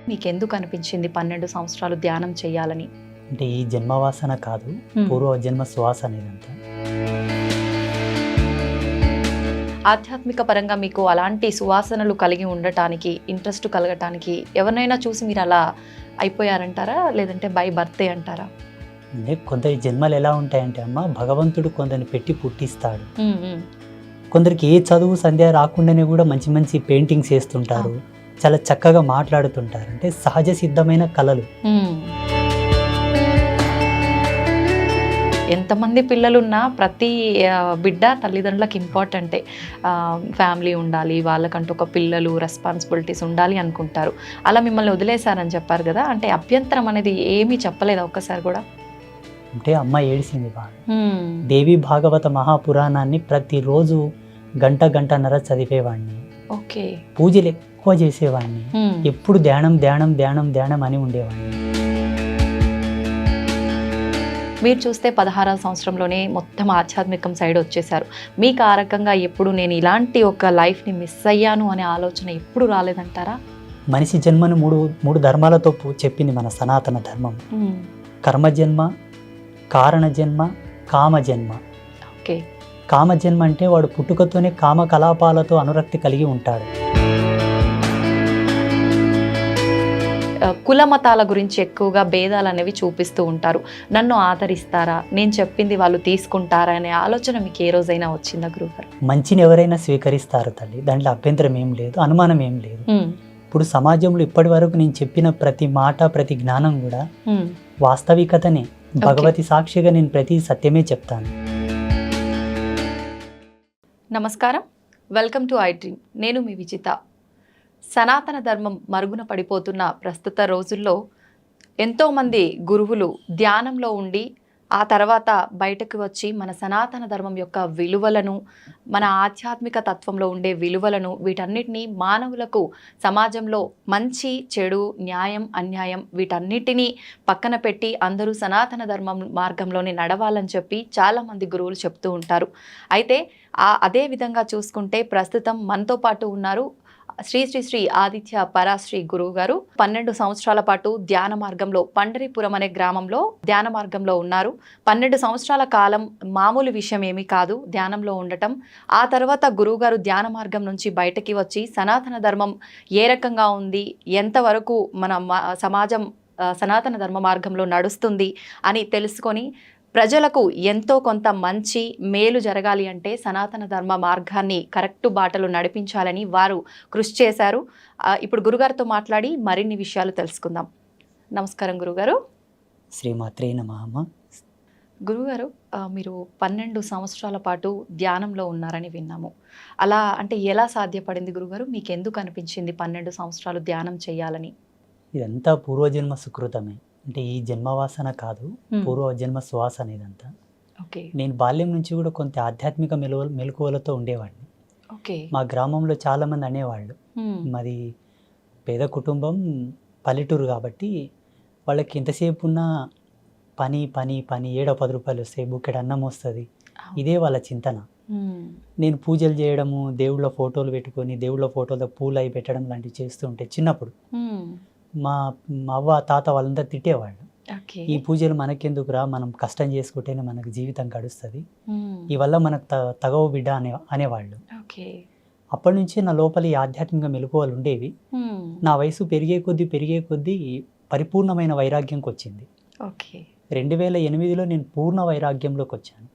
మీకెందుకు అనిపించింది 12 సంవత్సరాలు ధ్యానం చేయాలని? అంటే ఈ జన్మవాసన కాదు, పూర్వ జన్మ శ్వాస అనేదంతా. ఆధ్యాత్మిక పరంగా మీకు అలాంటి సువాసనలు కలిగి ఉండటానికి, ఇంట్రెస్ట్ కలగటానికి ఎవరినైనా చూసి మీరు అలా అయిపోయారంటారా? లేదంటే బై బర్తే అంటారా? అంటే కొందరి జన్మలు ఎలా ఉంటాయంటే అమ్మ, భగవంతుడు కొందరిని పెట్టి పుట్టిస్తాడు. కొందరికి ఏ చదువు సంధ్య రాకుండానే కూడా మంచి మంచి పెయింటింగ్స్ వేస్తుంటారు, చాలా చక్కగా మాట్లాడుతుంటారు. అంటే సహజ సిద్ధమైన కళలు. ఎంతమంది పిల్లలున్నా ప్రతి బిడ్డ తల్లిదండ్రులకు ఇంపార్టెంటే. ఫ్యామిలీ ఉండాలి, వాళ్ళకంటూ ఒక పిల్లలు రెస్పాన్సిబిలిటీస్ ఉండాలి అనుకుంటారు. అలా మిమ్మల్ని వదిలేశారని చెప్పారు కదా, అంటే అభ్యంతరం అనేది ఏమీ చెప్పలేదా ఒక్కసారి కూడా? అంటే అమ్మ ఏడిసింది బాగా. దేవి భాగవత మహాపురాణాన్ని ప్రతిరోజు గంటన్నర చదివేవాడిని. ఓకే. పూజలు ఎక్కువ చేసేవాడిని. ఎప్పుడు ధ్యానం ధ్యానం ధ్యానం ధ్యానం అని ఉండేవాడిని. మీరు చూస్తే 16వ సంవత్సరంలోనే మొత్తం ఆధ్యాత్మికం సైడ్ వచ్చేసారు. మీకు ఆ రకంగా ఎప్పుడు నేను ఇలాంటి ఒక లైఫ్ని మిస్ అయ్యాను అనే ఆలోచన ఎప్పుడు రాలేదంటారా? మనిషి జన్మను మూడు ధర్మాలతో చెప్పింది మన సనాతన ధర్మం. కర్మజన్మ, కారణజన్మ, కామజన్మ. ఓకే. కామజన్మ అంటే వాడు పుట్టుకతోనే కామకలాపాలతో అనురక్తి కలిగి ఉంటాడు. కుల మతాల గురించి ఎక్కువగా భేదాలు అనేవి చూపిస్తూ ఉంటారు. నన్ను ఆదరిస్తారా, నేను చెప్పింది వాళ్ళు తీసుకుంటారా అనే ఆలోచన మీకు ఏ రోజైనా వచ్చిందా గురుగారు? మంచిని ఎవరైనా స్వీకరిస్తారు తల్లి, దాంట్లో అభ్యంతరం ఏం లేదు, అనుమానం ఏం లేదు. ఇప్పుడు సమాజంలో ఇప్పటి వరకు నేను చెప్పిన ప్రతి మాట, ప్రతి జ్ఞానం కూడా వాస్తవికతనే. భగవతి సాక్షిగా నేను ప్రతి సత్యమే చెప్తాను. నమస్కారం, వెల్కమ్ టు ఐ డ్రీమ్. నేను మీ విజిత. సనాతన ధర్మం మరుగున పడిపోతున్న ప్రస్తుత రోజుల్లో ఎంతోమంది గురువులు ధ్యానంలో ఉండి ఆ తర్వాత బయటకు వచ్చి మన సనాతన ధర్మం యొక్క విలువలను, మన ఆధ్యాత్మిక తత్వంలో ఉండే విలువలను, వీటన్నిటినీ మానవులకు సమాజంలో మంచి, చెడు, న్యాయం, అన్యాయం వీటన్నిటినీ పక్కన పెట్టి అందరూ సనాతన ధర్మం మార్గంలోనే నడవాలని చెప్పి చాలామంది గురువులు చెప్తూ ఉంటారు. అయితే అదే విధంగా చూసుకుంటే ప్రస్తుతం మనతో పాటు ఉన్నారు శ్రీ శ్రీ శ్రీ ఆదిత్య పరాశ్రీ గురువు గారు. 12 సంవత్సరాల పాటు ధ్యాన మార్గంలో పండరీపురం అనే గ్రామంలో ధ్యాన మార్గంలో ఉన్నారు. 12 సంవత్సరాల కాలం మామూలు విషయం ఏమీ కాదు ధ్యానంలో ఉండటం. ఆ తర్వాత గురువుగారు ధ్యాన మార్గం నుంచి బయటకి వచ్చి సనాతన ధర్మం ఏ రకంగా ఉంది, ఎంతవరకు మన సమాజం సనాతన ధర్మ మార్గంలో నడుస్తుంది అని తెలుసుకొని ప్రజలకు ఎంతో కొంత మంచి మేలు జరగాలి అంటే సనాతన ధర్మ మార్గాన్ని కరెక్ట్ బాటలు నడిపించాలని వారు కృషి చేశారు. ఇప్పుడు గురుగారితో మాట్లాడి మరిన్ని విషయాలు తెలుసుకుందాం. నమస్కారం గురుగారు. శ్రీమాత్రే నమః. గురుగారు, మీరు 12 సంవత్సరాల పాటు ధ్యానంలో ఉన్నారని విన్నాము. అలా అంటే ఎలా సాధ్యపడింది గురుగారు? మీకు ఎందుకు అనిపించింది 12 సంవత్సరాలు ధ్యానం చేయాలని? ఇదంతా పూర్వజన్మ సుకృతమే. అంటే ఈ జన్మవాసన కాదు, పూర్వజన్మ శ్వాస అనేదంతా. ఓకే. నేను బాల్యం నుంచి కూడా కొంత ఆధ్యాత్మిక మెలకువలతో ఉండేవాడిని. ఓకే. మా గ్రామంలో చాలామంది అనేవాళ్ళు, మాది పేద కుటుంబం, పల్లెటూరు కాబట్టి వాళ్ళకి ఎంతసేపు ఉన్న పని పని పని, 7-10 రూపాయలు వస్తాయి, బుక్కెడు అన్నం వస్తుంది, ఇదే వాళ్ళ చింతన. నేను పూజలు చేయడము, దేవుళ్ళ ఫోటోలు పెట్టుకొని దేవుళ్ళ ఫోటోలో పూలు అవి పెట్టడం లాంటివి చేస్తూ ఉంటే చిన్నప్పుడు మా అవ్వ తాత వాళ్ళందరూ తిట్టేవాళ్ళు. ఈ పూజలు మనకెందుకురా, మనం కష్టం చేసుకుంటేనే మనకు జీవితం గడుస్తుంది, ఈ వల్ల మనకు తగవు బిడ్డ అనేవాళ్ళు. అప్పటి నుంచి నా లోపల ఈ ఆధ్యాత్మిక మెలకువలు ఉండేవి. నా వయసు పెరిగే కొద్దీ పరిపూర్ణమైన వైరాగ్యంకి వచ్చింది. 2008లో నేను పూర్ణ వైరాగ్యంలోకి వచ్చాను.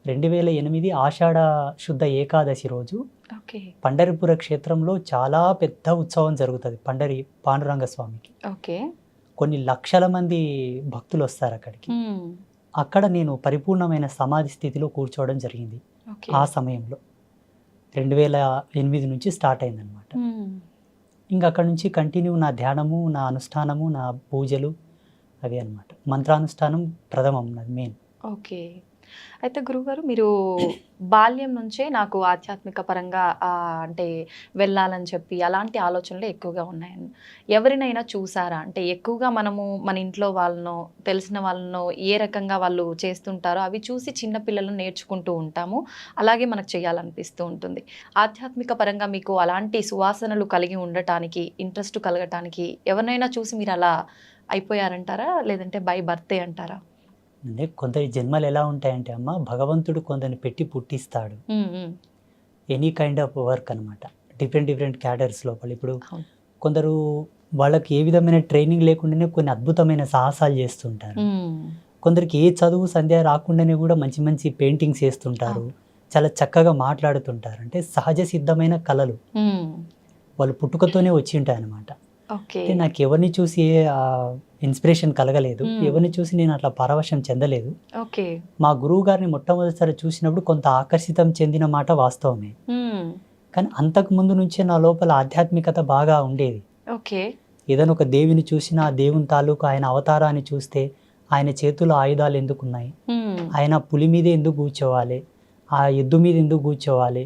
2008 ఆషాఢ శుద్ధ ఏకాదశి రోజు పండరిపుర క్షేత్రంలో చాలా పెద్ద ఉత్సవం జరుగుతుంది పాండురంగ స్వామికి. కొన్ని లక్షల మంది భక్తులు వస్తారు అక్కడికి. అక్కడ నేను పరిపూర్ణమైన సమాధి స్థితిలో కూర్చోవడం జరిగింది. ఆ సమయంలో 2008 నుంచి స్టార్ట్ అయిందనమాట. ఇంకా అక్కడ నుంచి కంటిన్యూ నా ధ్యానము, నా అనుష్ఠానము, నా పూజలు అవి అనమాట. మంత్రానుష్ఠానం ప్రథమం, నాది మెయిన్. ఓకే. అయితే గురువుగారు మీరు బాల్యం నుంచే నాకు ఆధ్యాత్మిక పరంగా అంటే వెళ్ళాలని చెప్పి అలాంటి ఆలోచనలు ఎక్కువగా ఉన్నాయని ఎవరినైనా చూసారా? అంటే ఎక్కువగా మనము మన ఇంట్లో వాళ్ళనో తెలిసిన వాళ్ళనో ఏ రకంగా వాళ్ళు చేస్తుంటారో అవి చూసి చిన్న పిల్లలు నేర్చుకుంటూ ఉంటాము. అలాగే మనకు చేయాలనిపిస్తూ ఉంటుంది. ఆధ్యాత్మిక పరంగా మీకు అలాంటి సువాసనలు కలిగి ఉండటానికి ఇంట్రెస్ట్ కలగటానికి ఎవరినైనా చూసి మీరు అలా అయిపోయారంటారా? లేదంటే బై బర్తే అంటారా? అంటే కొందరి జన్మలు ఎలా ఉంటాయంటే అమ్మ, భగవంతుడు కొందరిని పెట్టి పుట్టిస్తాడు. ఎనీ కైండ్ ఆఫ్ వర్క్ అనమాట. డిఫరెంట్ డిఫరెంట్ క్యాడర్స్ లోపల. ఇప్పుడు అవును. కొందరు వాళ్ళకి ఏ విధమైన ట్రైనింగ్ లేకుండానే కొన్ని అద్భుతమైన సాహసాలు చేస్తుంటారు. కొందరికి ఏ చదువు సంధ్య రాకుండానే కూడా మంచి మంచి పెయింటింగ్స్ వేస్తుంటారు. చాలా చక్కగా మాట్లాడుతుంటారు. అంటే సహజ సిద్ధమైన కళలు వాళ్ళు పుట్టుకతోనే వచ్చి ఉంటాయి అనమాట. అంటే నాకు ఎవరిని చూసి ఇన్స్పిరేషన్ కలగలేదు. ఎవరిని చూసి నేను అట్లా పరవశం చెందలేదు. మా గురువు గారిని మొట్టమొదటిసారి చూసినప్పుడు కొంత ఆకర్షితం చెందిన మాట వాస్తవమే. కానీ అంతకు ముందు నుంచే నా లోపల ఆధ్యాత్మికత బాగా ఉండేది. ఏదైనా ఒక దేవిని చూసినా ఆ దేవుని తాలూకు ఆయన అవతారాన్ని చూస్తే ఆయన చేతుల్లో ఆయుధాలు ఎందుకున్నాయి, ఆయన పులి మీద ఎందుకు కూర్చోవాలి, ఆ ఎద్దు మీద ఎందుకు కూర్చోవాలి,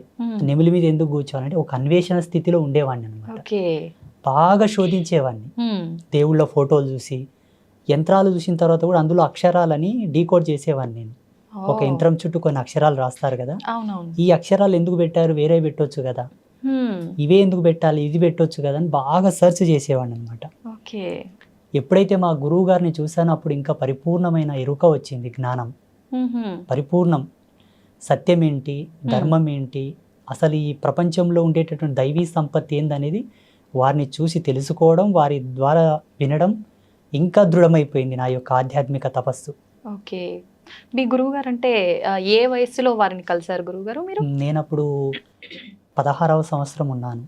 నెమిలి మీద ఎందుకు కూర్చోవాలి అంటే ఒక అన్వేషణ స్థితిలో ఉండేవాడిని అనమాట. బాగా శోధించేవాడిని. దేవుళ్ళ ఫోటోలు చూసి, యంత్రాలు చూసిన తర్వాత కూడా అందులో అక్షరాలని డీకోడ్ చేసేవాడిని నేను. ఒక యంత్రం చుట్టూ కొన్ని అక్షరాలు రాస్తారు కదా, ఈ అక్షరాలు ఎందుకు పెట్టారు, వేరే పెట్టొచ్చు కదా, ఇవే ఎందుకు పెట్టాలి, ఇది పెట్టొచ్చు కదా అని బాగా సెర్చ్ చేసేవాడిని అనమాట. ఎప్పుడైతే మా గురువు గారిని చూసానో అప్పుడు ఇంకా పరిపూర్ణమైన ఎరుక వచ్చింది, జ్ఞానం పరిపూర్ణం. సత్యం ఏంటి, ధర్మం ఏంటి, అసలు ఈ ప్రపంచంలో ఉండేటటువంటి దైవీ సంపత్తి ఏందనేది వారిని చూసి తెలుసుకోవడం, వారి ద్వారా వినడం ఇంకా దృఢమైపోయింది నా యొక్క ఆధ్యాత్మిక తపస్సు. మీ గురువు గారు అంటే ఏ వయసులో వారిని కలిసారు గురువు గారు మీరు? నేను అప్పుడు 16వ సంవత్సరం ఉన్నాను.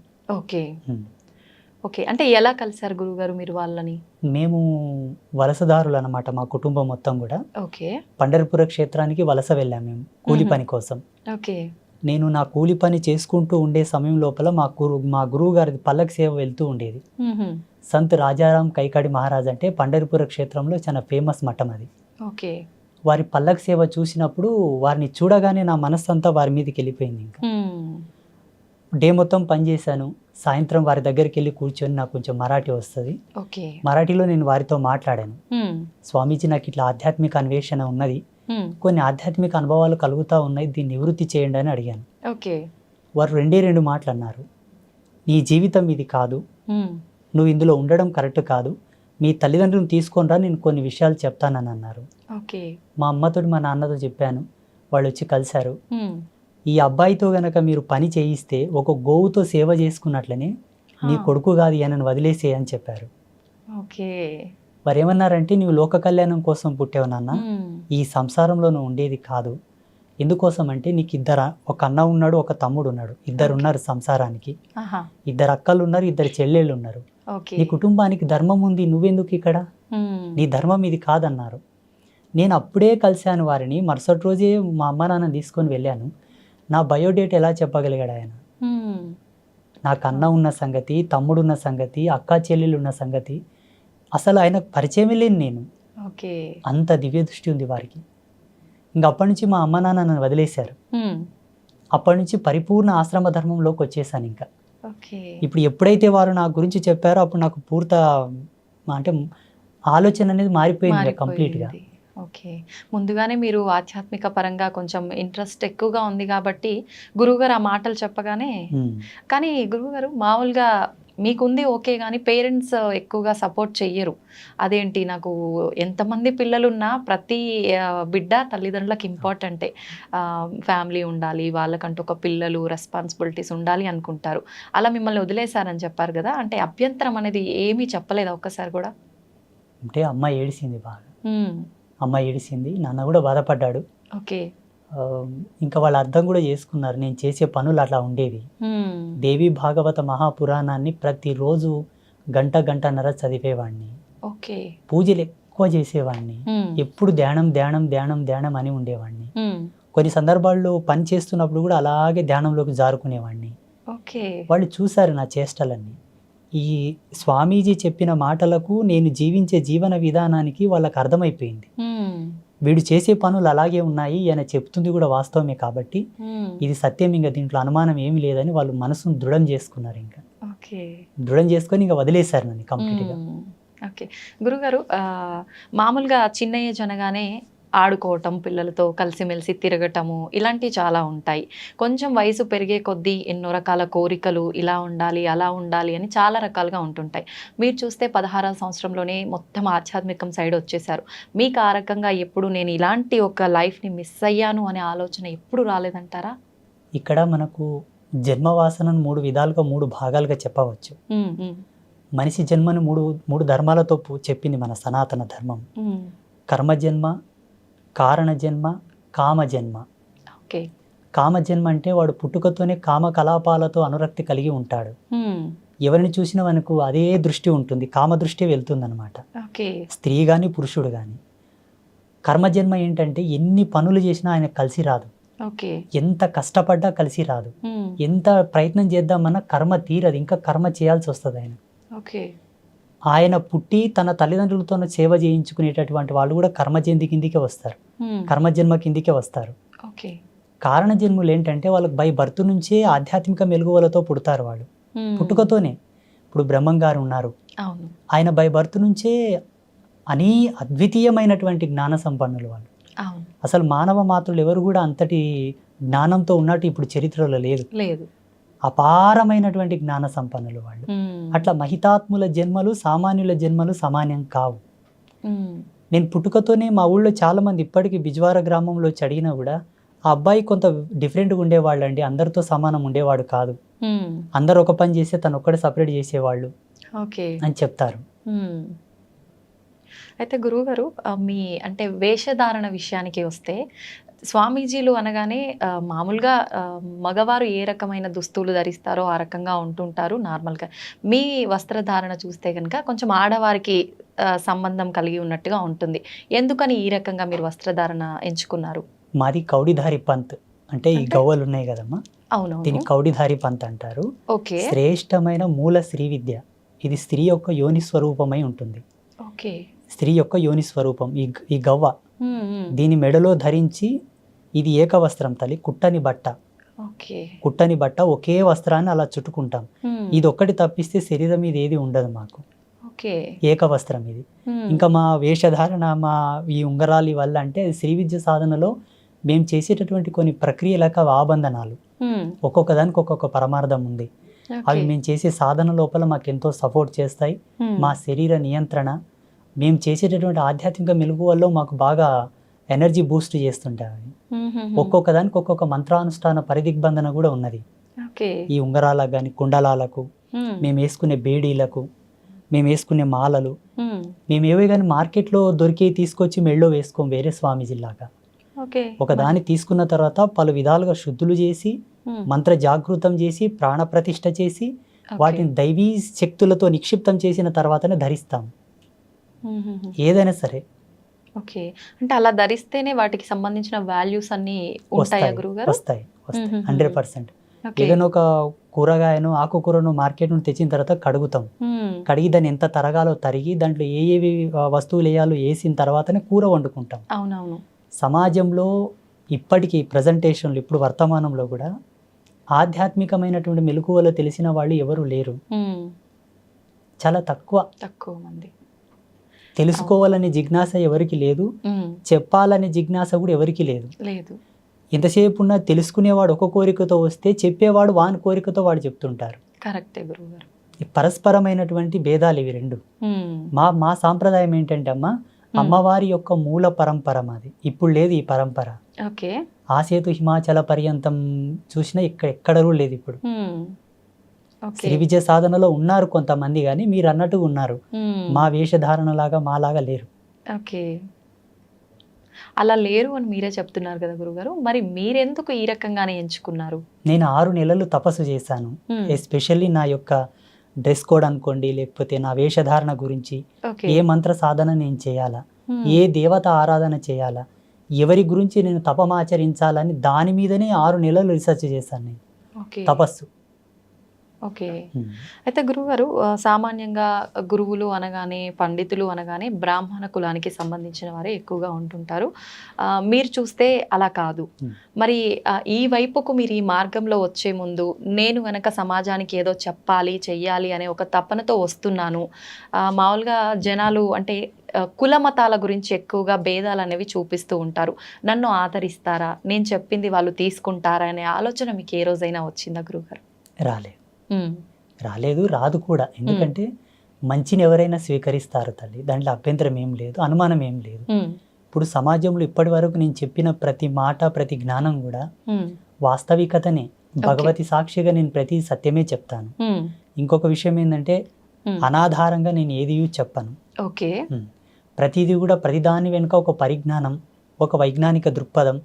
అంటే ఎలా కలిసారు గురువు గారు మీరు వాళ్ళని? మేము వలసదారులు అనమాట, మా కుటుంబం మొత్తం కూడా. పండరిపుర క్షేత్రానికి వలస వెళ్ళాము మేము కూలి పని కోసం. నేను నా కూలి పని చేసుకుంటూ ఉండే సమయం లోపల మా గురువు గారి పల్లకి సేవ వెళ్తూ ఉండేది. సంత్ రాజారాం కైకాడి మహారాజ్ అంటే పండరిపుర క్షేత్రంలో చాలా ఫేమస్ మఠం అది. వారి పల్లకి సేవ చూసినప్పుడు వారిని చూడగానే నా మనస్సు అంతా వారి మీదకి వెళ్ళిపోయింది. ఇంకా డే మొత్తం పనిచేశాను. సాయంత్రం వారి దగ్గరికి వెళ్ళి కూర్చొని నాకు కొంచెం మరాఠీ వస్తుంది. మరాఠీలో నేను వారితో మాట్లాడాను. స్వామీజీ, నాకు ఇట్లా ఆధ్యాత్మిక అన్వేషణ ఉన్నది, కొన్ని ఆధ్యాత్మిక అనుభవాలు కలుగుతూ ఉన్నాయి, దీన్ని నివృత్తి చేయండి అని అడిగాను. వారు 2 మాటలు అన్నారు. నీ జీవితం ఇది కాదు, నువ్వు ఇందులో ఉండడం కరెక్ట్ కాదు, మీ తల్లిదండ్రులను తీసుకొని రా, నేను కొన్ని విషయాలు చెప్తానని అన్నారు. మా అమ్మతో మా నాన్నతో చెప్పాను. వాళ్ళు వచ్చి కలిశారు. ఈ అబ్బాయితో గనక మీరు పని చేయిస్తే ఒక గోవుతో సేవ చేసుకున్నట్లనే నీ కొడుకు కాదు అని వదిలేసే అని చెప్పారు. వారు ఏమన్నారంటే, నువ్వు లోక కళ్యాణం కోసం పుట్టావు నాన్న, ఈ సంసారంలో నువ్వు ఉండేది కాదు. ఎందుకోసం అంటే నీకు ఒక అన్న ఉన్నాడు, ఒక తమ్ముడు ఉన్నాడు, 2 ఉన్నారు సంసారానికి, 2 అక్కలు ఉన్నారు, 2 చెల్లెళ్ళు ఉన్నారు. నీ కుటుంబానికి ధర్మం ఉంది, నువ్వెందుకు ఇక్కడ, నీ ధర్మం ఇది కాదన్నారు. నేను అప్పుడే కలిశాను వారిని. మరుసటి రోజే మా అమ్మ నాన్న తీసుకొని వెళ్ళాను. నా బయోడేట్ ఎలా చెప్పగలిగాడు ఆయన? నాకు అన్న ఉన్న సంగతి, తమ్ముడున్న సంగతి, అక్క చెల్లెలు ఉన్న సంగతి అసలు ఆయనకు పరిచయమే లేని నేను. అంత దివ్య దృష్టి ఉంది వారికి. ఇంక అప్పటి నుంచి మా అమ్మ నాన్న నన్ను వదిలేశారు. అప్పటి నుంచి పరిపూర్ణ ఆశ్రమ ధర్మంలోకి వచ్చేసాను. ఇంకా ఇప్పుడు ఎప్పుడైతే వారు నా గురించి చెప్పారో అప్పుడు నాకు అంటే ఆలోచన అనేది మారిపోయింది కంప్లీట్గా. ముందుగానే మీరు ఆధ్యాత్మిక పరంగా కొంచెం ఇంట్రెస్ట్ ఎక్కువగా ఉంది కాబట్టి గురువుగారు ఆ మాటలు చెప్పగానే, కానీ గురువుగారు మామూలుగా మీకుంది ఓకే, కానీ పేరెంట్స్ ఎక్కువగా సపోర్ట్ చెయ్యరు. అదేంటి, నాకు ఎంతమంది పిల్లలున్నా ప్రతి బిడ్డ తల్లిదండ్రులకు ఇంపార్టెంటే, ఫ్యామిలీ ఉండాలి, వాళ్ళకంటూ ఒక పిల్లలు రెస్పాన్సిబిలిటీస్ ఉండాలి అనుకుంటారు. అలా మిమ్మల్ని వదిలేశారని చెప్పారు కదా, అంటే అభ్యంతరం అనేది ఏమీ చెప్పలేదా ఒక్కసారి కూడా? అంటే అమ్మ ఏడిసింది బాగా. అమ్మ ఏడిసింది, నాన్న కూడా బాధపడ్డాడు. ఇంకా వాళ్ళు అర్థం కూడా చేసుకున్నారు నేను చేసే పనులు అట్లా ఉండేవి. దేవి భాగవత మహాపురాణాన్ని ప్రతిరోజు గంటన్నర చదివేవాడిని. పూజలు ఎక్కువ చేసేవాడిని. ఎప్పుడు ధ్యానం ధ్యానం ధ్యానం ధ్యానం అని ఉండేవాడిని. కొన్ని సందర్భాల్లో పని చేస్తున్నప్పుడు కూడా అలాగే ధ్యానంలోకి జారుకునేవాడిని. వాళ్ళు చూశారు నా చేష్టలన్నీ. ఈ స్వామీజీ చెప్పిన మాటలకు నేను జీవించే జీవన విధానానికి వాళ్ళకి అర్థమైపోయింది. వీడు చేసే పనులు అలాగే ఉన్నాయి, ఈయన చెప్తుంది కూడా వాస్తవమే కాబట్టి ఇది సత్యం, ఇంకా దీంట్లో అనుమానం ఏమీ లేదని వాళ్ళు మనసును దృఢం చేసుకున్నారు. ఇంకా ఓకే, దృఢం చేసుకొని ఇంకా వదిలేశారు నన్ను కంప్లీట్గా. ఓకే గురుగారు, మామూలుగా చిన్న ఏజ్ అనగానే ఆడుకోవటం, పిల్లలతో కలిసిమెలిసి తిరగటము, ఇలాంటివి చాలా ఉంటాయి. కొంచెం వయసు పెరిగే కొద్దీ ఎన్నో రకాల కోరికలు, ఇలా ఉండాలి అలా ఉండాలి అని చాలా రకాలుగా ఉంటుంటాయి. మీరు చూస్తే 16వ సంవత్సరంలోనే మొత్తం ఆధ్యాత్మికం సైడ్ వచ్చేసారు. మీకు ఆ రకంగా ఎప్పుడు నేను ఇలాంటి ఒక లైఫ్ని మిస్ అయ్యాను అనే ఆలోచన ఎప్పుడు రాలేదంటారా? ఇక్కడ మనకు జన్మవాసనను 3 విధాలుగా 3 భాగాలుగా చెప్పవచ్చు. మనిషి జన్మను మూడు ధర్మాలతో చెప్పింది మన సనాతన ధర్మం. కర్మజన్మ, కారణజన్మ, కామజన్మ. ఓకే, కామజన్మ అంటే వాడు పుట్టుకతోనే కామ కలాపాలతో అనురక్తి కలిగి ఉంటాడు. ఎవరిని చూసినా మనకు అదే దృష్టి ఉంటుంది, కామ దృష్టి వెళ్తుందన్నమాట. ఓకే, స్త్రీ కానీ పురుషుడు కానీ. కర్మజన్మ ఏంటంటే ఎన్ని పనులు చేసినా ఆయన కలిసి రాదు. ఓకే, ఎంత కష్టపడ్డా కలిసి రాదు. ఎంత ప్రయత్నం చేద్దామన్నా కర్మ తీరదు, ఇంకా కర్మ చేయాల్సి వస్తుంది ఆయన. ఓకే, ఆయన పుట్టి తన తల్లిదండ్రులతో సేవ చేయించుకునేటటువంటి వాళ్ళు కూడా కర్మజన్మ కిందికే వస్తారు, కర్మజన్మ కిందికే వస్తారు. ఓకే, కారణజన్ములు ఏంటంటే వాళ్ళకి బై బర్త్ నుంచే ఆధ్యాత్మిక మెలుగువలతో పుడతారు వాళ్ళు, పుట్టుకతోనే. ఇప్పుడు బ్రహ్మం గారు ఉన్నారు, ఆయన బై బర్త్ నుంచే అద్వితీయమైనటువంటి జ్ఞాన సంపన్నులు వాళ్ళు. అసలు మానవ మాతృలు ఎవరు కూడా అంతటి జ్ఞానంతో ఉన్నట్టు ఇప్పుడు చరిత్రలో లేదు. అపారమైనటువంటి జ్ఞాన సంపన్నులు వాళ్ళు. అట్లా మహితాత్ముల జన్మలు సామాన్యుల జన్మలు సమానం కావు. నేను పుట్టుకతోనే మా ఊళ్ళో చాలా మంది ఇప్పటికీ బిజ్వార గ్రామంలో అడిగినా కూడా ఆ అబ్బాయి కొంత డిఫరెంట్గా ఉండేవాళ్ళు అండి, అందరితో సమానం ఉండేవాడు కాదు, అందరు ఒక పని చేస్తే తను ఒక్కడే సపరేట్ చేసేవాళ్ళు అని చెప్తారు. అయితే గురువుగారు, మీ అంటే వేషధారణ విషయానికి వస్తే, స్వామీజీలు అనగానే మామూలుగా మగవారు ఏ రకమైన దుస్తులు ధరిస్తారో ఆ రకంగా ఉంటుంటారు నార్మల్గా. మీ వస్త్రధారణ చూస్తే కనుక కొంచెం ఆడవారికి సంబంధం కలిగి ఉన్నట్టుగా ఉంటుంది. ఎందుకని ఈ రకంగా మీరు వస్త్రధారణ ఎంచుకున్నారు? మాది కౌడిధారి పంత్, అంటే ఈ గవ్వలు ఉన్నాయి కదమ్మా, అవును, దీన్ని కౌడిధారి పంత్ అంటారు. ఓకే, శ్రేష్టమైన మూల శ్రీ విద్య. ఇది స్త్రీ యొక్క యోని స్వరూపమై ఉంటుంది. ఓకే, స్త్రీ యొక్క యోని స్వరూపం ఈ గవ్వ. దీని మెడలో ధరించి, ఇది ఏకవస్త్రం తల్లి, కుట్టని బట్ట. కుట్టని బట్ట, ఒకే వస్త్రాన్ని అలా చుట్టుకుంటాం. ఇది ఒక్కటి తప్పిస్తే శరీరం మీద ఏది ఉండదు మాకు, ఏకవస్త్రం ఇది. ఇంకా మా వేషధారణ, మా ఈ ఉంగరాలి వల్ల అంటే శ్రీ విద్య సాధనలో మేము చేసేటటువంటి కొన్ని ప్రక్రియలకు ఆబంధనాలు, ఒక్కొక్క దానికి ఒక్కొక్క పరమార్థం ఉంది. అవి మేము చేసే సాధన లోపల మాకు ఎంతో సపోర్ట్ చేస్తాయి. మా శరీర నియంత్రణ, మేము చేసేటటువంటి ఆధ్యాత్మిక మెలుగు వల్ల మాకు బాగా ఎనర్జీ బూస్ట్ చేస్తుంటాయి. ఒక్కొక్క దానికి ఒక్కొక్క మంత్రానుష్ఠాన పరిదిగ్బంధన కూడా ఉన్నది. ఈ ఉంగరాలకు కానీ, కుండలాలకు, మేము వేసుకునే బేడీలకు, మేము వేసుకునే మాలలు, మేము ఏవే కానీ మార్కెట్లో దొరికి తీసుకొచ్చి మెళ్ళో వేసుకోం వేరే స్వామీజీలాగా. ఒక దాన్ని తీసుకున్న తర్వాత పలు విధాలుగా శుద్ధులు చేసి, మంత్ర జాగృతం చేసి, ప్రాణ ప్రతిష్ఠ చేసి, వాటిని దైవీ శక్తులతో నిక్షిప్తం చేసిన తర్వాతనే ధరిస్తాం ఏదైనా సరే. ఓకే, అంటే అలా ధరిస్తేనే వాటికి సంబంధించిన వాల్యూస్ అన్ని వస్తాయి 100%. ఏదైనా ఒక కూరగాయను, ఆకుకూరను మార్కెట్ నుండి తెచ్చిన తర్వాత కడుగుతాం. కడిగి దాన్ని ఎంత తరగాలో తరిగి, దాంట్లో ఏవి వస్తువులు వేయాలో వేసిన తర్వాతనే కూర వండుకుంటాం. అవునవును. సమాజంలో ఇప్పటికీ ప్రజెంటేషన్లు, ఇప్పుడు వర్తమానంలో కూడా ఆధ్యాత్మికమైనటువంటి మెలకువలు తెలిసిన వాళ్ళు ఎవరు లేరు, చాలా తక్కువ మంది. తెలుసుకోవాలనే జిజ్ఞాస ఎవరికి లేదు, చెప్పాలనే జిజ్ఞాస కూడా ఎవరికి లేదు. ఎంతసేపు ఉన్నా తెలుసుకునేవాడు ఒక కోరికతో వస్తే, చెప్పేవాడు వాని కోరికతో వాడు చెప్తుంటారు. కరెక్టే గురువుగారు. పరస్పరమైనటువంటి భేదాలు ఇవి రెండు. మా సాంప్రదాయం ఏంటంటే అమ్మా, అమ్మవారి యొక్క మూల పరంపర మాది. ఇప్పుడు లేదు ఈ పరంపర. ఆసేతు హిమాచల పర్యంతం చూసినా ఎక్కడ కూడా లేదు ఇప్పుడు. శ్రీ విద్య సాధనలో ఉన్నారు కొంతమంది, కానీ మీరు అన్నట్టుగా ఉన్నారు. మా వేషధారణ లాగా మాలాగా లేరు. ఓకే, అలా లేరు అని మీరే చెప్తున్నారు కదా గురుగారు. మరి మీరెందుకు ఈ రకంగానే ఎంచుకున్నారు? నేను 6 నెలలు తపస్సు చేశాను. ఎస్పెషల్లీ నా యొక్క డ్రెస్ కోడ్ అనుకోండి, లేకపోతే నా వేషధారణ గురించి, ఏ మంత్ర సాధన నేను చేయాలా, ఏ దేవత ఆరాధన చేయాలా, ఎవరి గురించి నేను తపమాచరించాలని దాని మీదనే 6 నెలలు రీసెర్చ్ చేశాను నేను. తపస్సు ఓకే. అయితే గురువుగారు సామాన్యంగా గురువులు అనగానే పండితులు అనగానే బ్రాహ్మణ కులానికి సంబంధించిన వారే ఎక్కువగా ఉంటుంటారు. మీరు చూస్తే అలా కాదు. మరి ఈ వైపుకు మీరు ఈ మార్గంలో వచ్చే ముందు నేను గనక సమాజానికి ఏదో చెప్పాలి చెయ్యాలి అనే ఒక తపనతో వస్తున్నాను. మామూలుగా జనాలు అంటే కుల మతాల గురించి ఎక్కువగా భేదాలు అనేవి చూపిస్తూ ఉంటారు. నన్ను ఆదరిస్తారా, నేను చెప్పింది వాళ్ళు తీసుకుంటారా అనే ఆలోచన మీకు ఏ రోజైనా వచ్చిందా గురువుగారు? రాలేదు, రాదు కూడా. ఎందుకంటే మంచిని ఎవరైనా స్వీకరిస్తారు తల్లి, దాంట్లో అభ్యంతరం ఏం లేదు, అనుమానం ఏం లేదు. ఇప్పుడు సమాజంలో ఇప్పటి వరకు నేను చెప్పిన ప్రతి మాట ప్రతి జ్ఞానం కూడా వాస్తవికతనే, భగవతి సాక్షిగా నేను ప్రతి సత్యమే చెప్తాను. ఇంకొక విషయం ఏంటంటే అనాధారంగా నేను ఏది చెప్పను. ఓకే. ప్రతిదీ కూడా ప్రతిదాని వెనుక ఒక పరిజ్ఞానం, ఒక వైజ్ఞానిక దృక్పథం,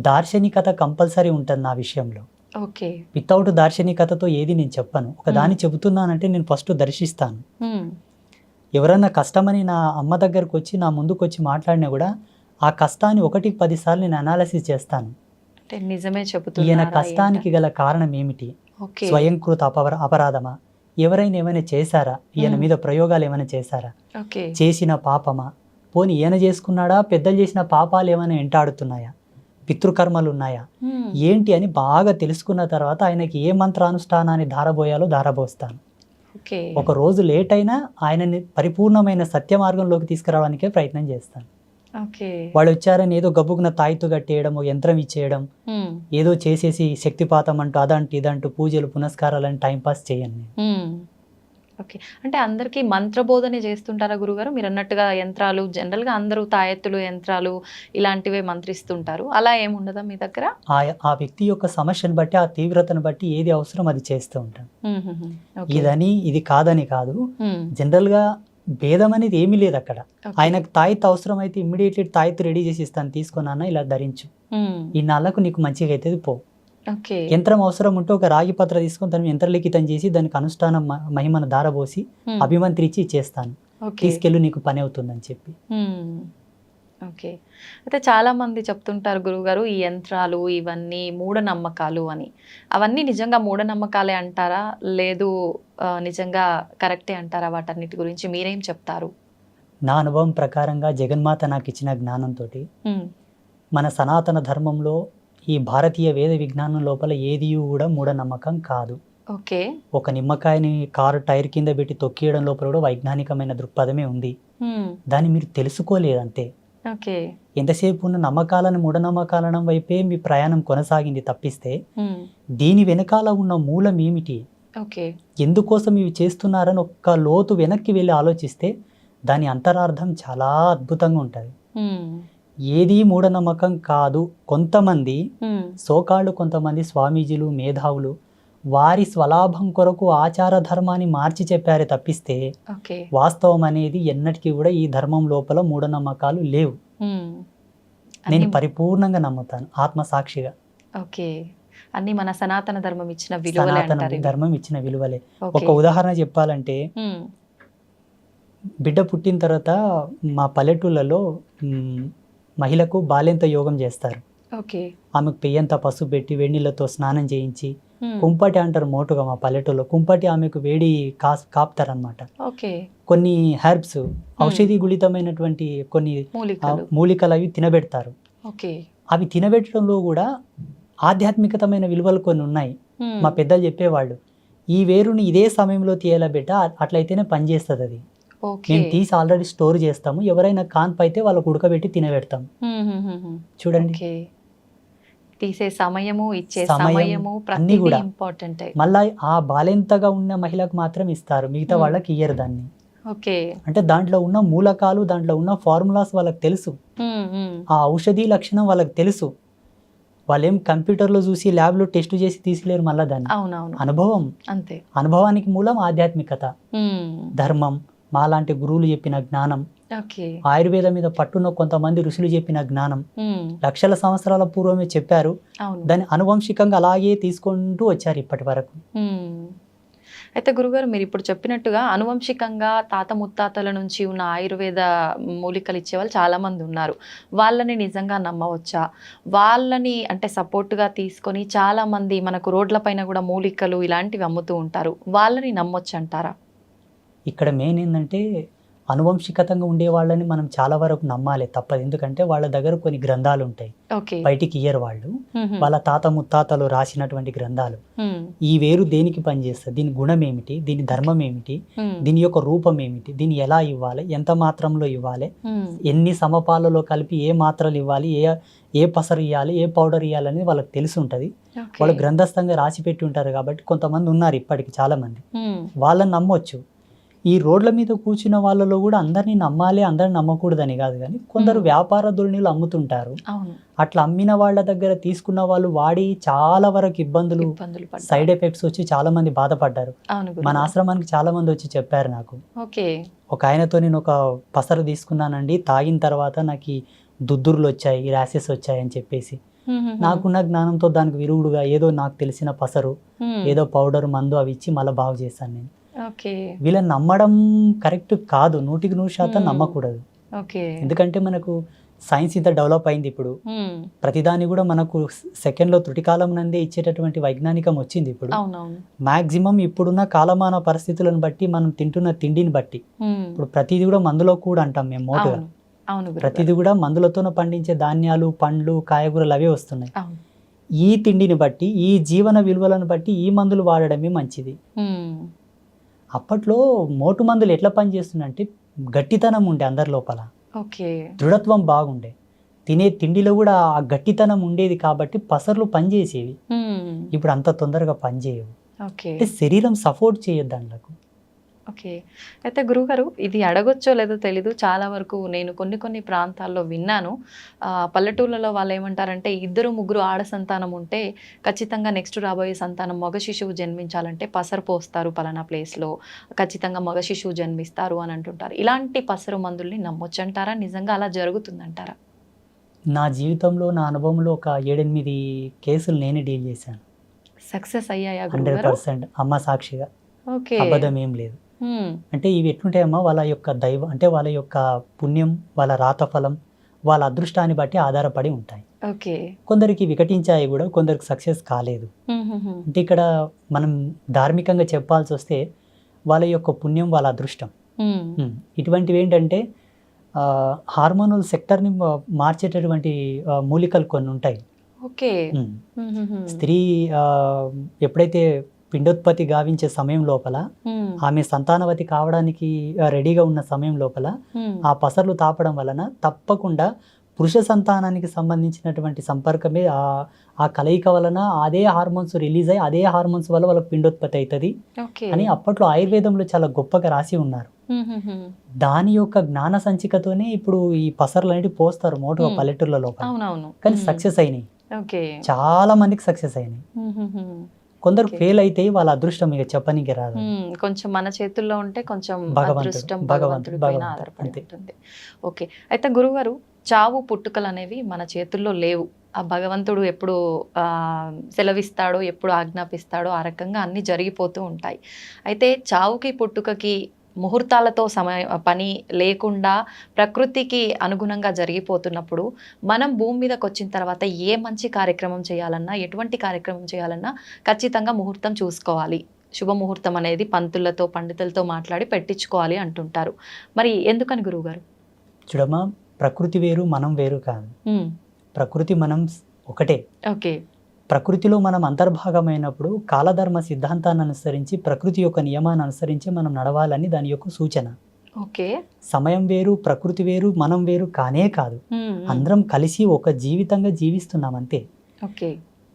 దార్శనికత కంపల్సరీ ఉంటుంది నా విషయంలో. ఓకే. వితౌట్ దార్శనికతతో ఏది నేను చెప్పను. ఒక దాన్ని చెబుతున్నానంటే నేను ఫస్ట్ దర్శిస్తాను. ఎవరన్నా కష్టమని నా అమ్మ దగ్గరకు వచ్చి నా ముందుకు వచ్చి మాట్లాడినా కూడా ఆ కష్టాన్ని 1-10 సార్లు నేను అనాలసిస్ చేస్తాను. నిజమే ఈయన కష్టానికి గల కారణం ఏమిటి? స్వయంకృత అపరాధమా? ఎవరైనా ఏమైనా చేశారా? ఈయన మీద ప్రయోగాలు ఏమైనా చేశారా? చేసిన పాపమా? పోనీ ఈయన చేసుకున్నాడా? పెద్దలు చేసిన పాపాలు ఏమైనా వెంటాడుతున్నాయా? పితృకర్మలు ఉన్నాయా? ఏంటి అని బాగా తెలుసుకున్న తర్వాత ఆయనకి ఏ మంత్రానుష్ఠానాన్ని ధారబోయాలో ధారబోస్తాను. ఒక రోజు లేట్ అయినా ఆయనని పరిపూర్ణమైన సత్య మార్గంలోకి తీసుకురావడానికే ప్రయత్నం చేస్తాను. వాళ్ళు వచ్చారని ఏదో గబ్బుకున్న తాయితో కట్టేయడం, ఒక యంత్రం ఇచ్చేయడం, ఏదో చేసేసి శక్తిపాతం అంటూ అదంటూ ఇదంటూ పూజలు పునస్కారాలని టైంపాస్ చేయను. ఓకే. అంటే అందరికీ మంత్రబోధనే చేస్తుంటారా గురుగారు? మీరు అన్నట్టుగా యంత్రాలు జనరల్గా అందరూ తాయెత్తులు యంత్రాలు ఇలాంటివే మంత్రిస్తుంటారు, అలా ఏముండదా మీ దగ్గర? ఆ వ్యక్తి యొక్క సమస్యను బట్టి, ఆ తీవ్రతను బట్టి ఏది అవసరం అది చేస్తూ ఉంటాను. ఇదని ఇది కాదని కాదు, జనరల్ గా భేదం అనేది ఏమీ లేదు అక్కడ. ఆయనకు తాయెత్తు అవసరం అయితే ఇమ్మీడియట్లీ తాయెత్తు రెడీ చేసి ఇస్తాను, తీసుకున్నా ఇలా ధరించు, ఈ నాళ్ళకు నీకు మంచిగా అవుతుంది పో. యంత్రం అవసరం ఉంటే ఒక రాగి పత్ర తీసుకొని దాన్ని యంత్రలిఖితం చేసి దానికి అనుష్ఠానం మహిమను దారబోసి అభిమంత్రించి చేస్తాను, తీసుకెళ్ళి నీకు పని అవుతుందని చెప్పి. ఓకే. అయితే చాలా మంది చెప్తుంటారు గురువుగారు ఈ యంత్రాలు ఇవన్నీ మూఢనమ్మకాలు అని. అవన్నీ నిజంగా మూఢనమ్మకాలే అంటారా, లేదు నిజంగా కరెక్టే అంటారా? వాటన్నిటి గురించి మీరేం చెప్తారు? నా అనుభవం ప్రకారంగా జగన్మాత నాకు ఇచ్చిన జ్ఞానంతో మన సనాతన ధర్మంలో ఈ భారతీయ వేద విజ్ఞానం లోపల ఏది కూడా మూఢనమ్మకం కాదు. ఓకే. ఒక నిమ్మకాయని కారు టైర్ కింద పెట్టి తొక్కియడం లోపల కూడా వైజ్ఞానికమైన దృక్పథమే ఉంది. దాన్ని మీరు తెలుసుకోలేదంతే. ఎంతసేపు ఉన్న నమ్మకాలను మూఢనమ్మకాలను వైపే మీ ప్రయాణం కొనసాగింది తప్పిస్తే దీని వెనకాల ఉన్న మూలం ఏమిటి, ఎందుకోసం ఇవి చేస్తున్నారని ఒక్క లోతు వెనక్కి వెళ్ళి ఆలోచిస్తే దాని అంతరార్థం చాలా అద్భుతంగా ఉంటుంది. ఏది మూఢనమ్మకం కాదు. కొంతమంది సోకాళ్ళు, కొంతమంది స్వామీజీలు, మేధావులు వారి స్వలాభం కొరకు ఆచార ధర్మాన్ని మార్చి చెప్పారే తప్పిస్తే వాస్తవం అనేది ఎన్నటికీ కూడా ఈ ధర్మం లోపల మూఢనమ్మకాలు లేవు. నేను పరిపూర్ణంగా నమ్ముతాను ఆత్మసాక్షిగా. ఓకే. అన్ని మన సనాతన ధర్మం ఇచ్చిన విలువలే అంటారు. ధర్మం ఇచ్చిన విలువలే. ఒక ఉదాహరణ చెప్పాలంటే, బిడ్డ పుట్టిన తర్వాత మా పల్లెటూళ్ళలో మహిళకు బాల్యంత యోగం చేస్తారు. ఆమెకు పెయ్యంత పసుపు పెట్టి వేడినీళ్ళతో స్నానం చేయించి కుంపటి అంటారు మోటుగా మా పల్లెటూరులో. కుంపటి ఆమెకు వేడి కాపుతారనమాట. కొన్ని హెర్బ్స్, ఔషధి గుళితమైనటువంటి కొన్ని మూలికలు అవి తినబెడతారు. అవి తినబెట్టడంలో కూడా ఆధ్యాత్మికతమైన విలువలు కొన్ని ఉన్నాయి. మా పెద్దలు చెప్పేవాళ్ళు, ఈ వేరుని ఇదే సమయంలో తీయాల బిడ్డ, అట్లయితేనే పనిచేస్తుంది అది. మేము తీసి ఆల్రెడీ స్టోర్ చేస్తాము, ఎవరైనా కాన్పు అయితే వాళ్ళకు ఉడకబెట్టి తినబెడతాం. చూడండి, తీసే సమయము, ఇచ్చే సమయము అన్ని కూడా ఇంపార్టెంట్. మళ్ళీ ఆ బాలెంతగా ఉన్న మహిళకు మాత్రం ఇస్తారు, మిగతా వాళ్ళకి ఇయ్యరు దాన్ని. అంటే దాంట్లో ఉన్న మూలకాలు, దాంట్లో ఉన్న ఫార్ములాస్ వాళ్ళకి తెలుసు, ఆ ఔషధి లక్షణం వాళ్ళకి తెలుసు. వాళ్ళేం కంప్యూటర్లో చూసి ల్యాబ్లో టెస్ట్ చేసి తీసిలేరు మళ్ళీ దాన్ని. అనుభవం, అంతే. అనుభవానికి మూలం ఆధ్యాత్మికత, ధర్మం, మాలాంటి గురువులు చెప్పిన జ్ఞానం, ఆయుర్వేదం మీద పట్టున్న కొంతమంది ఋషులు చెప్పిన జ్ఞానం లక్షల సంవత్సరాల పూర్వమే చెప్పారు. దాన్ని అనువంశికంగా అలాగే తీసుకుంటూ వచ్చారు ఇప్పటి వరకు. అయితే గురుగారు మీరు ఇప్పుడు చెప్పినట్టుగా అనువంశికంగా తాత ముత్తాతల నుంచి ఉన్న ఆయుర్వేద మూలికలు ఇచ్చేవాళ్ళు చాలా మంది ఉన్నారు. వాళ్ళని నిజంగా నమ్మవచ్చా? వాళ్ళని అంటే సపోర్ట్‌గా తీసుకొని చాలా మంది మనకు రోడ్ల పైన కూడా మూలికలు ఇలాంటివి అమ్ముతూ ఉంటారు. వాళ్ళని నమ్మొచ్చంటారా? ఇక్కడ మెయిన్ ఏందంటే అనువంశికతంగా ఉండే వాళ్ళని మనం చాలా వరకు నమ్మాలి తప్పదు. ఎందుకంటే వాళ్ళ దగ్గర కొన్ని గ్రంథాలు ఉంటాయి, ఓకే. బయటికి ఇయ్యరు వాళ్ళు. హుహు. వాళ్ళ తాత ముత్తాతలు రాసినటువంటి గ్రంథాలు. హ్మ్. ఈ వేరు దేనికి పనిచేస్తుంది, దీని గుణం ఏమిటి, దీని ధర్మం ఏమిటి, హ్మ్. దీని యొక్క రూపం ఏమిటి, దీన్ని ఎలా ఇవ్వాలి, ఎంత మాత్రంలో ఇవ్వాలి, హ్మ్. ఎన్ని సమపాలలో కలిపి ఏ మాత్రలు ఇవ్వాలి, ఏ పసరు ఇవ్వాలి, ఏ పౌడర్ ఇవ్వాలని వాళ్ళకి తెలిసి ఉంటుంది. ఓకే. వాళ్ళు గ్రంథస్థంగా రాసి పెట్టి ఉంటారు కాబట్టి కొంతమంది ఉన్నారు ఇప్పటికి చాలామంది, హ్మ్. వాళ్ళని నమ్మొచ్చు. ఈ రోడ్ల మీద కూర్చున్న వాళ్ళలో కూడా అందరినీ నమ్మాలి, అందరిని నమ్మకూడదని కాదు, కానీ కొందరు వ్యాపార ధోరణిలో అమ్ముతుంటారు. అవును. అట్లా అమ్మిన వాళ్ళ దగ్గర తీసుకున్న వాళ్ళు వాడి చాలా వరకు ఇబ్బందులు, పడ్డారు. సైడ్ ఎఫెక్ట్స్ వచ్చి చాలా మంది బాధపడ్డారు. అవును మన గురుగారు. ఆశ్రమానికి చాలా మంది వచ్చి చెప్పారు నాకు. ఓకే. ఒక ఆయనతో నేను ఒక పసరు తీసుకున్నానండి, తాగిన తర్వాత నాకు ఈ దుద్దుర్లు వచ్చాయి, ర్యాషెస్ వచ్చాయి అని చెప్పేసి. హుహుహు. నాకున్న జ్ఞానంతో దానికి విరుగుడుగా ఏదో నాకు తెలిసిన పసరు, హ్మ్. ఏదో పౌడర్, మందు అవి ఇచ్చి మళ్ళీ బాగు చేశాను నేను. ఓకే. వీళ్ళని నమ్మడం కరెక్ట్ కాదు, 100% నమ్మకూడదు. ఓకే. ఎందుకంటే మనకు సైన్స్ ఇంత డెవలప్ అయింది ఇప్పుడు. హ్మ్. ప్రతిదాన్ని కూడా మనకు సెకండ్లో త్రుటికాలం నందే ఇచ్చేటటువంటి వైజ్ఞానికం వచ్చింది ఇప్పుడు. అవునవును. మ్యాక్సిమం ఇప్పుడున్న కాలమాన పరిస్థితులను బట్టి, మనం తింటున్న తిండిని బట్టి, హ్మ్. ఇప్పుడు ప్రతిదీ కూడా మందులో కూడా అంటాం మేము మోటుగా. అవును. అవును గురుగారు. ప్రతిదీ కూడా మందులతోనే పండించే ధాన్యాలు, పండ్లు, కాయగూరలు అవే వస్తున్నాయి. అవును. ఈ తిండిని బట్టి, ఈ జీవన విలువలను బట్టి ఈ మందులు వాడడమే మంచిది. హ్మ్. అప్పట్లో మోటు మందులు ఎట్లా పనిచేస్తుందంటే గట్టితనం ఉండే అందరి లోపల, ఓకే. దృఢత్వం బాగుండే, తినే తిండిలో కూడా ఆ గట్టితనం ఉండేది కాబట్టి పసర్లు పనిచేసేవి. హ్మ్. ఇప్పుడు అంత తొందరగా పనిచేయవు. ఓకే. అంటే శరీరం సపోర్ట్ చేయదు దాంట్లకు. ఓకే. అయితే గురుగారు ఇది అడగొచ్చో లేదో తెలీదు. చాలా వరకు నేను కొన్ని ప్రాంతాల్లో విన్నాను. పల్లెటూర్లలో వాళ్ళేమంటారంటే ఇద్దరు, ముగ్గురు ఆడ సంతానం ఉంటే ఖచ్చితంగా నెక్స్ట్ రాబోయే సంతానం మగ శిశువు జన్మించాలంటే పసరు పోస్తారు పలానా ప్లేస్‌లో. ఖచ్చితంగా మగ శిశువు జన్మిస్తారు అని అంటుంటారు. ఇలాంటి పసరు మందుల్ని నమ్మొచ్చంటారా? నిజంగా అలా జరుగుతుందంటారా? నా జీవితంలో, నా అనుభవంలో ఒక 7-8 కేసులు నేనే డీల్ చేశాను. సక్సెస్ అయ్యాయా గురుగారు? 100% అమ్మ సాక్షిగా, ఓకే. అబద్ధం ఏం లేదు. హ్మ్. అంటే ఇవి ఎట్లుంటాయమ్మా, వాళ్ళ యొక్క దైవం అంటే వాళ్ళ యొక్క పుణ్యం, వాళ్ళ రాతఫలం, వాళ్ళ అదృష్టాన్ని బట్టి ఆధారపడి ఉంటాయి. ఓకే. కొందరికి వికటించాయి కూడా, కొందరికి సక్సెస్ కాలేదు. హుహుహు. అంటే ఇక్కడ మనం ధార్మికంగా చెప్పాల్సి వస్తే వాళ్ళ యొక్క పుణ్యం, వాళ్ళ అదృష్టం. హ్మ్. ఇటువంటివి ఏంటంటే హార్మోనల్ సెక్టర్ని మార్చేటటువంటి మూలికలు కొన్ని ఉంటాయి. ఓకే. ఉమ్. స్త్రీ ఎప్పుడైతే పిండోత్పత్తి గావించే సమయం లోపల, హ్మ్. ఆమె సంతానవతి కావడానికి రెడీగా ఉన్న సమయం లోపల హ్మ్. ఆ పసర్లు తాపడం వలన తప్పకుండా పురుష సంతానానికి సంబంధించినటువంటి సంపర్కమే ఆ కలయిక వలన అదే హార్మోన్స్ రిలీజ్ అయ్యి అదే హార్మోన్స్ వల్ల వాళ్ళకి పిండోత్పత్తి అవుతుంది ఓకే. అని అప్పట్లో ఆయుర్వేదంలో చాలా గొప్పగా రాసి ఉన్నారు. హుహుహు. దాని యొక్క జ్ఞాన సంచికతోనే ఇప్పుడు ఈ పసర్లు అనేవి పోస్తారు మోటుగా పల్లెటూర్ల లోపల. అవునవును. కానీ సక్సెస్ అయినాయి, ఓకే. చాలా మందికి సక్సెస్ అయినాయి. హుహుహు. కొందరు ఫెయిల్ అయితే వాళ్ళ అదృష్టం ఇక చెప్పనీకి రాదు. కొంచెం మన చేతుల్లో ఉంటే కొంచెం అదృష్టం భగవంతుడి భగవంతుడు పైన ఆధారపడి అంతే. ఉంటుంది. ఓకే. అయితే గురుగారు చావు పుట్టుకలు అనేవి మన చేతుల్లో లేవు. ఆ భగవంతుడు ఎప్పుడు సెలవిస్తాడో, ఎప్పుడు ఆజ్ఞాపిస్తాడో ఆ రకంగా అన్నీ జరిగిపోతూ ఉంటాయి. అయితే చావుకి పుట్టుకకి ముహూర్తాలతో పని లేకుండా ప్రకృతికి అనుగుణంగా జరిగిపోతున్నప్పుడు మనం భూమి మీదకి వచ్చిన తర్వాత ఏ మంచి కార్యక్రమం చేయాలన్నా, ఎటువంటి కార్యక్రమం చేయాలన్నా ఖచ్చితంగా ముహూర్తం చూసుకోవాలి. శుభముహూర్తం అనేది పంతులతో, పండితులతో మాట్లాడి పెట్టించుకోవాలి అంటుంటారు. మరి ఎందుకని గురువుగారు? చూడమ్మా, ప్రకృతి వేరు, మనం వేరు కాదు. ప్రకృతి మనం ఒకటే. ఓకే. ప్రకృతిలో మనం అంతర్భాగమైనప్పుడు కాలధర్మ సిద్ధాంతాన్ని అనుసరించి, ప్రకృతి యొక్క నియమాన్ని అనుసరించి మనం నడవాలని దాని యొక్క సూచన. ఓకే. సమయం వేరు, ప్రకృతి వేరు, మనం వేరు కానే కాదు. అందరం కలిసి ఒక జీవితంగా జీవిస్తున్నాం అంతే. ఓకే.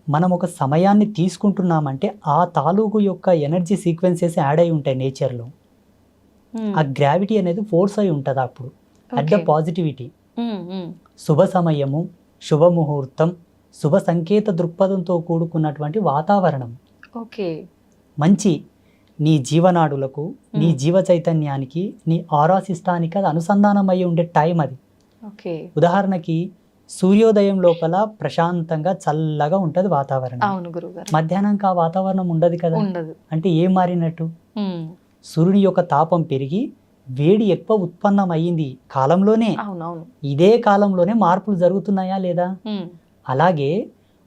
మనం ఒక సమయాన్ని తీసుకుంటున్నామంటే ఆ తాలూకు యొక్క ఎనర్జీ సీక్వెన్సెస్ యాడ్ అయి ఉంటాయి నేచర్లో. ఆ గ్రావిటీ అనేది ఫోర్స్ అయి ఉంటుంది అప్పుడు. అట్ ద పాజిటివిటీ, శుభ సమయము, శుభముహూర్తం, శుభ సంకేత దృక్పథంతో కూడుకున్నటువంటి వాతావరణం. ఓకే. మంచి నీ జీవనాడులకు, నీ జీవ చైతన్యానికి, నీ ఆరా సిస్టానికి అది అనుసంధానం అయ్యి ఉండే టైం అది. ఓకే. ఉదాహరణకి సూర్యోదయం లోపల ప్రశాంతంగా చల్లగా ఉంటది వాతావరణం. అవును గురుగారు. మధ్యాహ్నంకి ఆ వాతావరణం ఉండదు కదా. ఉండదు. అంటే ఏం మారినట్టు? ఉమ్. సూర్యుని యొక్క తాపం పెరిగి వేడి ఎక్కువ ఉత్పన్నం అయ్యింది కాలంలోనే. అవునవును. ఇదే కాలంలోనే మార్పులు జరుగుతున్నాయా లేదా? ఉమ్. అలాగే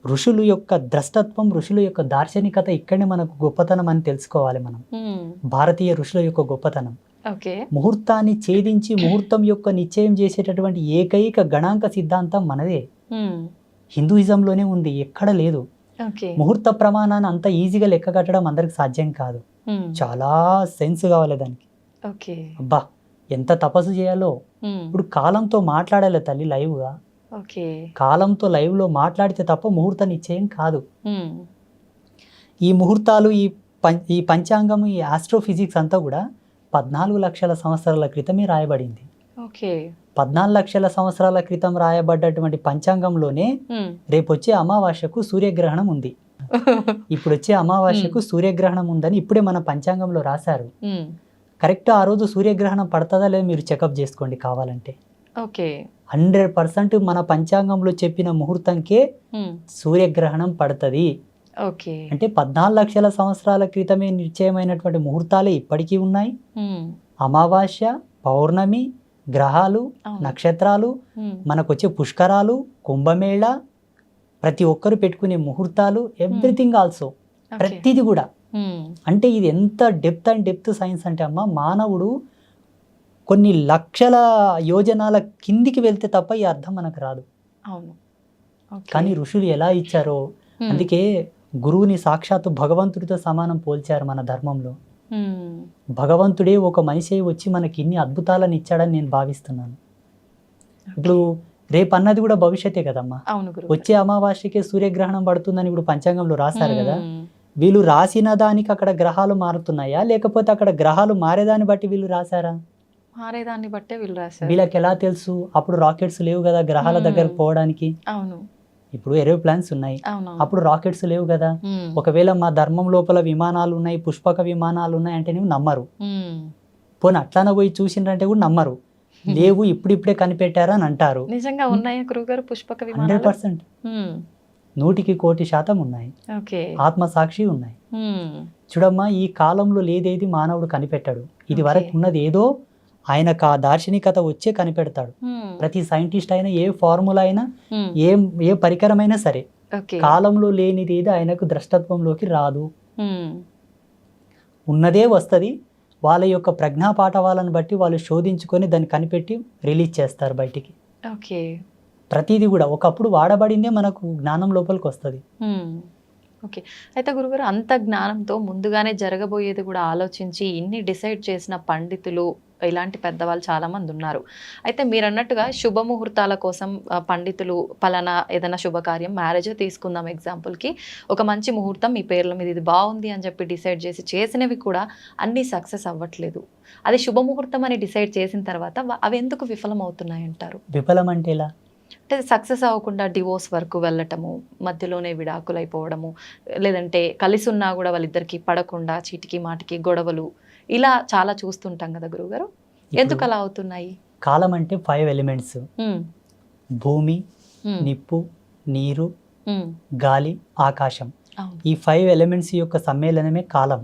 ఋషుల యొక్క ద్రష్టత్వం, ఋషుల యొక్క దార్శనికత ఇక్కడనే మనకు గొప్పతనం అని తెలుసుకోవాలి మనం. ఉమ్. భారతీయ ఋషుల యొక్క గొప్పతనం. ఓకే. ముహూర్తాన్ని ఛేదించి ముహూర్తం యొక్క నిశ్చయం చేసేటటువంటి ఏకైక గణాంక సిద్ధాంతం మనదే. ఉమ్. హిందూయిజంలోనే ఉంది, ఎక్కడ లేదు. ఓకే. ముహూర్త ప్రమాణాన్ని అంత ఈజీగా లెక్క కట్టడం అందరికి సాధ్యం కాదు. ఉమ్. చాలా సెన్స్ కావాలి దానికి. ఓకే. అబ్బా ఎంత తపస్సు చేయాలో. ఉమ్. ఇప్పుడు కాలంతో మాట్లాడాలి తల్లి లైవ్గా. ఓకే. కాలంతో లైవ్లో మాట్లాడితే తప్ప ముహూర్త నిశ్చయం కాదు. ఉమ్. ఈ ముహూర్తాలు, ఈ పంచాంగం, ఈ ఆస్ట్రోఫిజిక్స్ అంతా కూడా 14 లక్షల సంవత్సరాల క్రితమే రాయబడింది. ఓకే. 14 లక్షల సంవత్సరాల క్రితం రాయబడ్డటువంటి పంచాంగంలోనే ఉమ్. రేపు వచ్చే అమావాస్యకు సూర్యగ్రహణం ఉంది, ఇప్పుడు వచ్చే అమావాస్యకు సూర్యగ్రహణం ఉందని ఇప్పుడే మన పంచాంగంలో రాశారు. ఉమ్. కరెక్ట్ ఆ రోజు సూర్యగ్రహణం పడుతుందా లేదా మీరు చెకప్ చేసుకోండి కావాలంటే. ఓకే. 100% మన పంచాంగంలో చెప్పిన ముహూర్తంకే ఉమ్. సూర్యగ్రహణం పడుతుంది. ఓకే. అంటే 14 లక్షల సంవత్సరాల క్రితమే నిశ్చయమైనటువంటి ముహూర్తాలే ఇప్పటికీ ఉన్నాయి. ఉమ్. అమావాస్య, పౌర్ణమి, గ్రహాలు, అవును. నక్షత్రాలు, ఉమ్. మనకొచ్చే పుష్కరాలు, కుంభమేళ, ప్రతి ఒక్కరు పెట్టుకునే ముహూర్తాలు, ఎవ్రీథింగ్ ఆల్సో, ఓకే. ప్రతిది కూడా. ఉమ్. అంటే ఇది ఎంత డెప్త్ అండ్ డెప్త్ సైన్స్ అంటే అమ్మ, మానవుడు కొన్ని లక్షల యోజనాల కిందికి వెళ్తే తప్ప ఈ అర్థం మనకు రాదు. అవును. ఓకే. కానీ ఋషులు ఎలా ఇచ్చారో, ఉమ్. అందుకే గురువుని సాక్షాత్తు భగవంతుడితో సమానం పోల్చారు మన ధర్మంలో. ఉమ్. భగవంతుడే ఒక మనిషి వచ్చి మనకి ఇన్ని అద్భుతాలను ఇచ్చాడని నేను భావిస్తున్నాను. ఇప్పుడు రేపు అన్నది కూడా భవిష్యత్తే కదమ్మా. అవును గురు. వచ్చే అమావాస్యకే సూర్యగ్రహణం పడుతుందని ఇప్పుడు పంచాంగంలో రాశారు కదా. ఉమ్. వీళ్ళు రాసిన దానికి అక్కడ గ్రహాలు మారుతున్నాయా, లేకపోతే అక్కడ గ్రహాలు మారేదాన్ని బట్టి వీళ్ళు రాశారా? మారేదాన్ని బట్టే వీళ్ళు రాశారు. వీళ్ళకి ఎలా తెలుసు? అప్పుడు రాకెట్స్ లేవు కదా గ్రహాల దగ్గర పోవడానికి. అవును. ఇప్పుడు ఏరోప్లాన్స్ ఉన్నాయి, అవును. అప్పుడు రాకెట్స్ లేవు కదా. ఉమ్. ఒకవేళ మా ధర్మం లోపల విమానాలు ఉన్నాయి, పుష్పక విమానాలు ఉన్నాయి అంటే నువ్వు నమ్మరు. ఉమ్. పోనీ అట్లానే పోయి చూసిండ్రంటే కూడా నమ్మరు. లేవు, ఇప్పుడిప్పుడే కనిపెట్టారా అని అంటారు. నిజంగా ఉన్నాయా గురుగారు పుష్పక విమానాలు? 100%, ఉమ్. 100% ఉన్నాయి. ఓకే. ఆత్మసాక్షి ఉన్నాయి. ఉమ్. చూడమ్మా, ఈ కాలంలో లేదేది మానవుడు కనిపెట్టాడు. ఇది ఓకే. వరకు ఉన్నది ఏదో ఆయనకు ఆ దార్శనికత వచ్చే కనిపెడతాడు. ఉమ్. ప్రతి సైంటిస్ట్ అయినా, ఏ ఫార్ములా అయినా, ఉమ్. ఏ పరికరమైనా సరే, ఓకే. కాలంలో లేనిది ఏది ఆయనకు ద్రష్టత్వంలోకి రాదు. ఉమ్. ఉన్నదే వస్తుంది. వాళ్ళ యొక్క ప్రజ్ఞా పాఠవాలను బట్టి వాళ్ళు శోధించుకొని దాన్ని కనిపెట్టి రిలీజ్ చేస్తారు బయటికి. ఓకే. ప్రతిదీ కూడా ఒకప్పుడు వాడబడిందే మనకు జ్ఞానం లోపలికి వస్తుంది. ఉమ్. ఓకే. అయితే గురుగారు అంత జ్ఞానంతో ముందుగానే జరగబోయేది కూడా ఆలోచించి ఇన్ని డిసైడ్ చేసిన పండితులు, ఇలాంటి పెద్దవాళ్ళు చాలా మంది ఉన్నారు. అయితే మీరు అన్నట్టుగా శుభముహూర్తాల కోసం పండితులు పలానా ఏదైనా శుభకార్యం, మ్యారేజ్ తీసుకుందాం ఎగ్జాంపుల్కి, ఒక మంచి ముహూర్తం మీ పేర్ల మీద ఇది బాగుంది అని చెప్పి డిసైడ్ చేసినవి కూడా అన్నీ సక్సెస్ అవ్వట్లేదు. అది శుభముహూర్తం అని డిసైడ్ చేసిన తర్వాత అవి ఎందుకు విఫలం అవుతున్నాయి అంటారు? విఫలం అంటే ఎలా? అంటే సక్సెస్ అవ్వకుండా డివోర్స్ వరకు వెళ్ళటము, మధ్యలోనే విడాకులు అయిపోవడము, లేదంటే కలిసి ఉన్నా కూడా వాళ్ళిద్దరికి పడకుండా చీటికి మాటికి గొడవలు, ఇలా చాలా చూస్తుంటాం కదా గురువుగారు. ఎందుకు అలా అవుతున్నాయి? కాలం అంటే 5 ఎలిమెంట్స్: ఉమ్. భూమి, ఉమ్. నిప్పు, నీరు, ఉమ్. గాలి, ఆకాశం. అవును. ఈ 5 ఎలిమెంట్స్ యొక్క సమ్మేళనమే కాలం.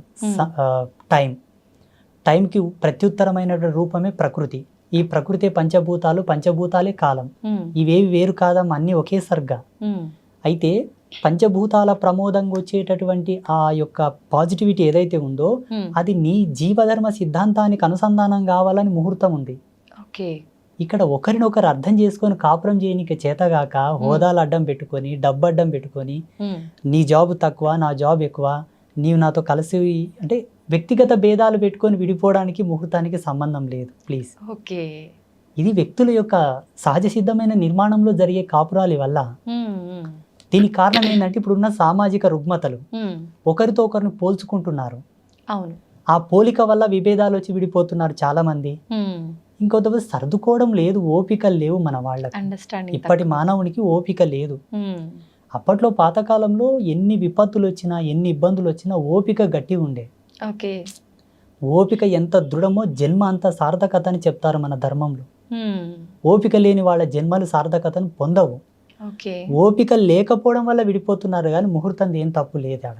టైంకి ప్రత్యుత్తరమైన రూపమే ప్రకృతి. ఈ ప్రకృతి పంచభూతాలు, పంచభూతాలే కాలం. ఉమ్. ఇవేవి వేరు కాదమ్మా, అన్నీ ఒకే సరిగ్గా. ఉమ్. అయితే పంచభూతాల ప్రమోదంగా వచ్చేటటువంటి ఆ యొక్క పాజిటివిటీ ఏదైతే ఉందో ఉమ్. అది నీ జీవధర్మ సిద్ధాంతానికి అనుసంధానం కావాలని ముహూర్తం ఉంది. ఓకే. ఇక్కడ ఒకరినొకరు అర్థం చేసుకొని కాపురం చేయనికి చేతగాక హోదాలు అడ్డం పెట్టుకొని, డబ్బు అడ్డం పెట్టుకొని, ఉమ్. నీ జాబ్ తక్కువ, నా జాబ్ ఎక్కువ, నీవు నాతో కలిసి, అంటే వ్యక్తిగత భేదాలు పెట్టుకొని విడిపోవడానికి ముహూర్తానికి సంబంధం లేదు. Please, okay. ఇది వ్యక్తుల యొక్క సహజ సిద్ధమైన నిర్మాణంలో జరిగే కాపురాలి వల్ల. ఉమ్. ఉమ్. దీనికి కారణం ఏంటంటే ఇప్పుడున్న సామాజిక రుగ్మతలు. ఉమ్. ఒకరితో ఒకరిని పోల్చుకుంటున్నారు. అవును. ఆ పోలిక వల్ల విభేదాలు వచ్చి విడిపోతున్నారు చాలా మంది. ఉమ్. ఇంకొంతమంది సర్దుకోవడం లేదు, ఓపికలు లేవు మన వాళ్ళకి. అండర్స్టాండింగ్ ఇప్పటి మానవునికి ఓపిక లేదు. ఉమ్. అప్పట్లో పాతకాలంలో ఎన్ని విపత్తులు వచ్చినా, ఎన్ని ఇబ్బందులు వచ్చినా ఓపిక గట్టి ఉండే. ఓకే. ఓపిక ఎంత దృఢమో జన్మ అంత సార్థకత అని చెప్తారు మన ధర్మంలో. ఉమ్. ఓపిక లేని వాళ్ళ జన్మలు సార్థకతను పొందవు. ఓకే ఓపిక లేకపోవడం వల్ల విడిపోతున్నారు కానీ ముహూర్తం ఏం తప్పు లేదు ఆడ.